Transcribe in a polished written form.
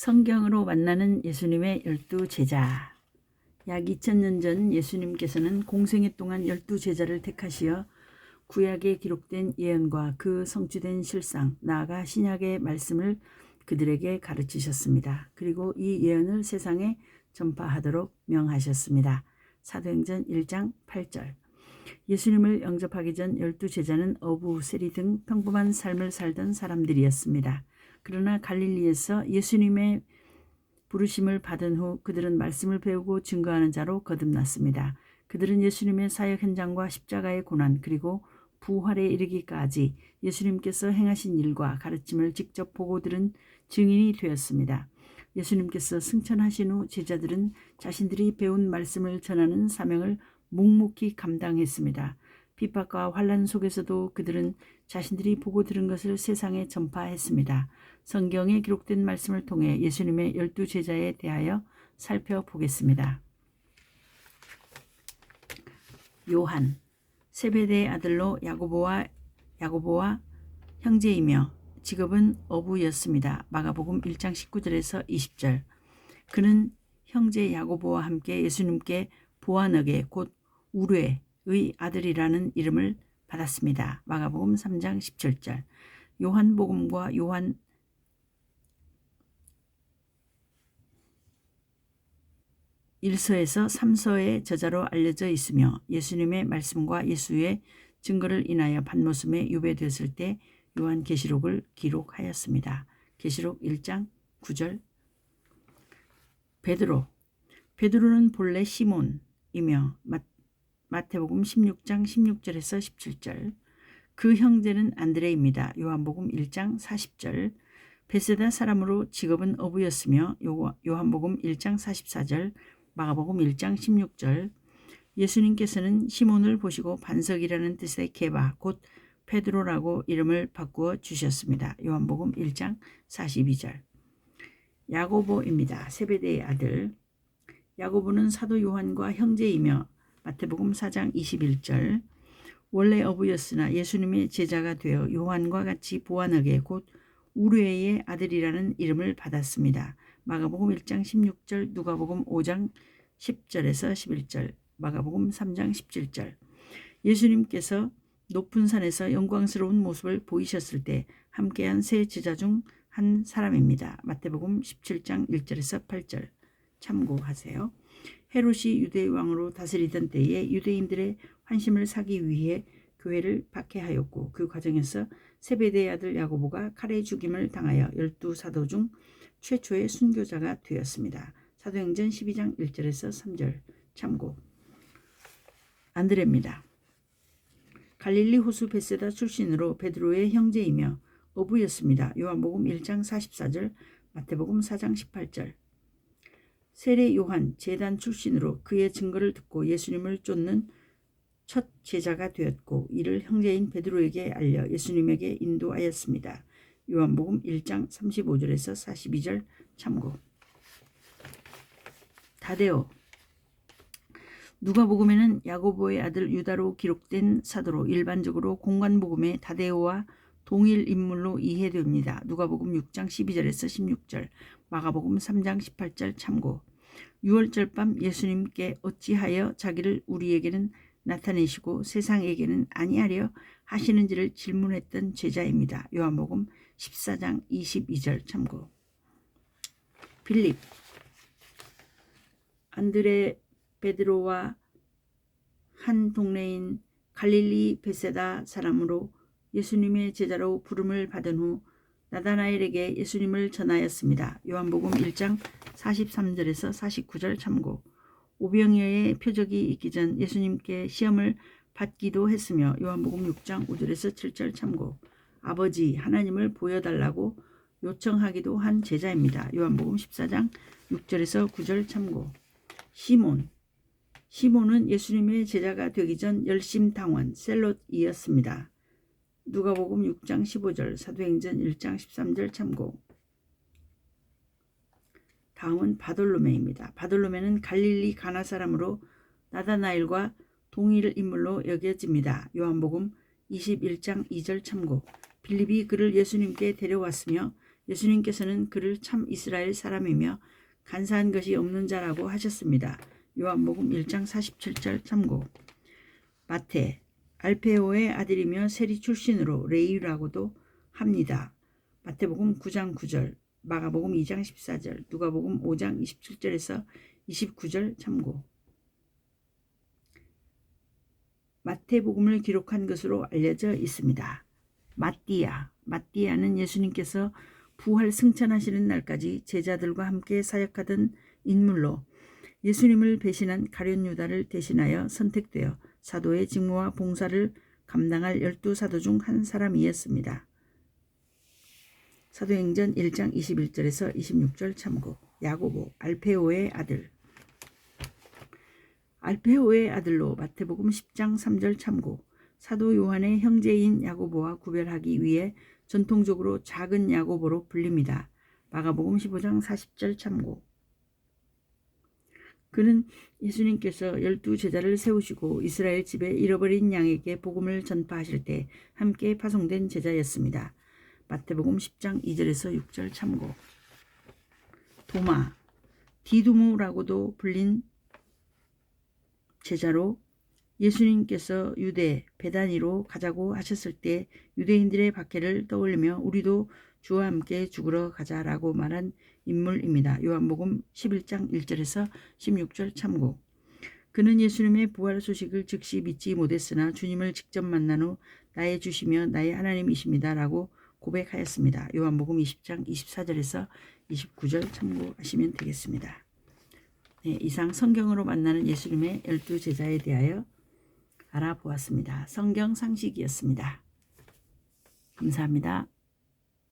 성경으로 만나는 예수님의 12제자. 약 2000년 전 예수님께서는 공생애 동안 12제자를 택하시어 구약에 기록된 예언과 그 성취된 실상, 나아가 신약의 말씀을 그들에게 가르치셨습니다. 그리고 이 예언을 세상에 전파하도록 명하셨습니다. 사도행전 1장 8절. 예수님을 영접하기 전 12제자는 어부, 세리 등 평범한 삶을 살던 사람들이었습니다. 그러나 갈릴리에서 예수님의 부르심을 받은 후 그들은 말씀을 배우고 증거하는 자로 거듭났습니다. 그들은 예수님의 사역 현장과 십자가의 고난 그리고 부활에 이르기까지 예수님께서 행하신 일과 가르침을 직접 보고 들은 증인이 되었습니다. 예수님께서 승천하신 후 제자들은 자신들이 배운 말씀을 전하는 사명을 묵묵히 감당했습니다. 핍박과 환난 속에서도 그들은 자신들이 보고 들은 것을 세상에 전파했습니다. 성경에 기록된 말씀을 통해 예수님의 12제자에 대하여 살펴보겠습니다. 요한, 세베대의 아들로 야고보와 형제이며 직업은 어부였습니다. 마가복음 1장 19절에서 20절. 그는 형제 야고보와 함께 예수님께 보아너게 곧 우레의 아들이라는 이름을 받았습니다. 마가복음 3장 17절. 요한복음과 요한 일서에서 3서의 저자로 알려져 있으며 예수님의 말씀과 예수의 증거를 인하여 반모섬에 유배되었을 때 요한계시록을 기록하였습니다. 계시록 1장 9절. 베드로는 본래 시몬이며 마태복음 16장 16절에서 17절. 그 형제는 안드레입니다. 요한복음 1장 40절. 베세다 사람으로 직업은 어부였으며 요한복음 1장 44절. 마가복음 1장 16절. 예수님께서는 시몬을 보시고 반석이라는 뜻의 게바 곧 베드로라고 이름을 바꾸어 주셨습니다. 요한복음 1장 42절. 야고보입니다. 세베대의 아들. 야고보는 사도 요한과 형제이며 마태복음 4장 21절. 원래 어부였으나 예수님의 제자가 되어 요한과 같이 보아너게 곧 우레의 아들이라는 이름을 받았습니다. 마가복음 1장 16절, 누가복음 5장 10절에서 11절, 마가복음 3장 17절. 예수님께서 높은 산에서 영광스러운 모습을 보이셨을 때 함께한 세 제자 중 한 사람입니다. 마태복음 17장 1절에서 8절 참고하세요. 헤롯이 유대 왕으로 다스리던 때에 유대인들의 환심을 사기 위해 교회를 박해하였고 그 과정에서 세베대의 아들 야고보가 칼에 죽임을 당하여 12사도 중 최초의 순교자가 되었습니다. 사도행전 12장 1절에서 3절 참고. 안드레입니다. 갈릴리 호수 베세다 출신으로 베드로의 형제이며 어부였습니다. 요한복음 1장 44절, 마태복음 4장 18절. 세례 요한 제단 출신으로 그의 증거를 듣고 예수님을 쫓는 첫 제자가 되었고 이를 형제인 베드로에게 알려 예수님에게 인도하였습니다. 요한복음 1장 35절에서 42절 참고. 다데오. 누가복음에는 야고보의 아들 유다로 기록된 사도로 일반적으로 공관복음의 다데오와 동일 인물로 이해됩니다. 누가복음 6장 12절에서 16절, 마가복음 3장 18절 참고. 6월절 밤 예수님께 어찌하여 자기를 우리에게는 나타내시고 세상에게는 아니하려 하시는지를 질문했던 제자입니다. 요한복음 14장 22절 참고. 빌립. 안드레, 베드로와 한 동네인 갈릴리 베세다 사람으로 예수님의 제자로 부름을 받은 후 나다나엘에게 예수님을 전하였습니다. 요한복음 1장 43절에서 49절 참고. 오병이어의 표적이 있기 전 예수님께 시험을 받기도 했으며 요한복음 6장 5절에서 7절 참고. 아버지 하나님을 보여달라고 요청하기도 한 제자입니다. 요한복음 14장 6절에서 9절 참고. 시몬은 예수님의 제자가 되기 전 열심당원 셀롯이었습니다. 누가복음 6장 15절, 사도행전 1장 13절 참고. 다음은 바돌로메입니다. 바돌로메는 갈릴리 가나 사람으로 나다나엘과 동일 인물로 여겨집니다. 요한복음 21장 2절 참고. 빌립이 그를 예수님께 데려왔으며 예수님께서는 그를 참 이스라엘 사람이며 간사한 것이 없는 자라고 하셨습니다. 요한복음 1장 47절 참고. 마태, 알페오의 아들이며 세리 출신으로 레위라고도 합니다. 마태복음 9장 9절, 마가복음 2장 14절, 누가복음 5장 27절에서 29절 참고. 마태복음을 기록한 것으로 알려져 있습니다. 마띠아는 예수님께서 부활 승천하시는 날까지 제자들과 함께 사역하던 인물로 예수님을 배신한 가룟 유다를 대신하여 선택되어 사도의 직무와 봉사를 감당할 12사도 중 한 사람이었습니다. 사도행전 1장 21절에서 26절 참고. 야고보, 알페오의 아들. 알페오의 아들로 마태복음 10장 3절 참고. 사도 요한의 형제인 야고보와 구별하기 위해 전통적으로 작은 야고보로 불립니다. 마가복음 15장 40절 참고. 그는 예수님께서 12제자를 세우시고 이스라엘 집에 잃어버린 양에게 복음을 전파하실 때 함께 파송된 제자였습니다. 마태복음 10장 2절에서 6절 참고. 도마, 디두모라고도 불린 제자로 예수님께서 유대 베다니로 가자고 하셨을 때 유대인들의 박해를 떠올리며 우리도 주와 함께 죽으러 가자라고 말한 인물입니다. 요한복음 11장 1절에서 16절 참고. 그는 예수님의 부활 소식을 즉시 믿지 못했으나 주님을 직접 만난 후 나의 주시며 나의 하나님이십니다 라고 고백하였습니다. 요한복음 20장 24절에서 29절 참고하시면 되겠습니다. 네, 이상 성경으로 만나는 예수님의 12제자에 대하여 알아보았습니다. 성경 상식이었습니다. 감사합니다.